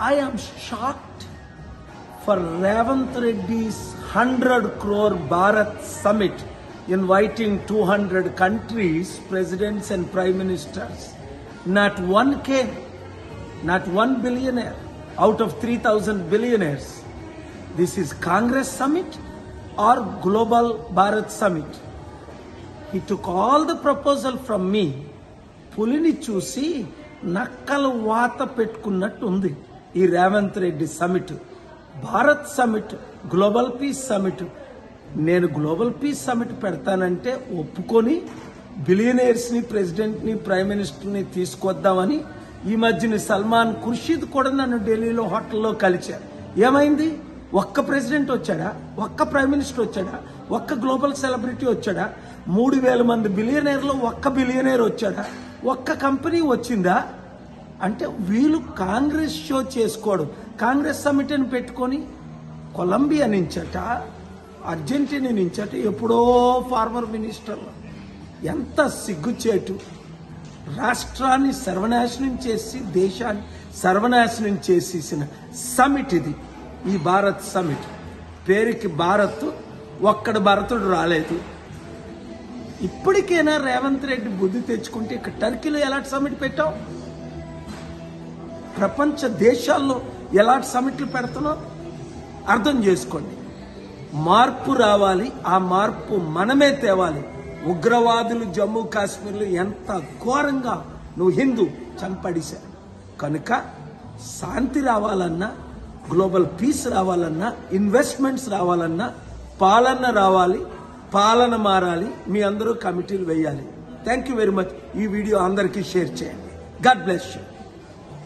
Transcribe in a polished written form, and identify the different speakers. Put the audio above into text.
Speaker 1: I am shocked for Revanth Reddy's 100 crore Bharat Summit inviting 200 countries, presidents and prime ministers. Not one came, not one billionaire out of 3,000 billionaires. This is Congress Summit or Global Bharat Summit. He took all the proposal from me. పులిని చూసి నక్కలు వాత పెట్టుకున్నట్టు ఉంది ఈ Revanth Reddy summit. Bharat summit, global peace summit. నేను global peace summit పెడతానంటే ఒప్పుకొని బిలియనీర్స్ని, ప్రెసిడెంట్ని, prime మినిస్టర్ని తీసుకొద్దామని ఈ మధ్యన సల్మాన్ ఖుర్షీద్ కూడా నన్ను ఢిల్లీలో హోటల్లో కలిశారు. ఏమైంది? ఒక్క ప్రెసిడెంట్ వచ్చాడా? ఒక్క ప్రైమ్ మినిస్టర్ వచ్చాడా? ఒక్క గ్లోబల్ సెలబ్రిటీ వచ్చాడా? 3,000 మంది బిలియనీర్లో ఒక్క బిలియనీర్ వచ్చాడా? ఒక్క కంపెనీ వచ్చిందా? అంటే వీళ్ళు కాంగ్రెస్ షో చేసుకోవడం. కాంగ్రెస్ సమిట్ అని పెట్టుకొని కొలంబియా నుంచట, అర్జెంటీనా నుంచట ఎప్పుడో ఫార్మర్ మినిస్టర్లు. ఎంత సిగ్గుచేటు! రాష్ట్రాన్ని సర్వనాశనం చేసి దేశాన్ని సర్వనాశనం చేసేసిన సమిట్ ఇది, ఈ భారత్ సమిట్. పేరుకి భారత్, ఒక్కడు భరతుడు రాలేదు. ఇప్పటికైనా రేవంత్ రెడ్డి బుద్ధి తెచ్చుకుంటే ఇక్కడ టర్కీలో ఎలాంటి సమిట్ పెట్టావు? ప్రపంచ దేశాల్లో ఎలాంటి సమిట్లు పెడుతున్నావు? అర్థం చేసుకోండి. మార్పు రావాలి. ఆ మార్పు మనమే తేవాలి. ఉగ్రవాదులు జమ్మూ కాశ్మీర్లో ఎంత ఘోరంగా నువ్వు హిందూ చంపడిశారు. కనుక శాంతి రావాలన్నా, గ్లోబల్ పీస్ రావాలన్నా, ఇన్వెస్ట్మెంట్స్ రావాలన్నా పాలన రావాలి, పాలన మారాలి. మీ అందరూ కమిటీలు వేయాలి. Thank you very much. ఈ వీడియో అందరికీ షేర్ చేయండి. God bless you.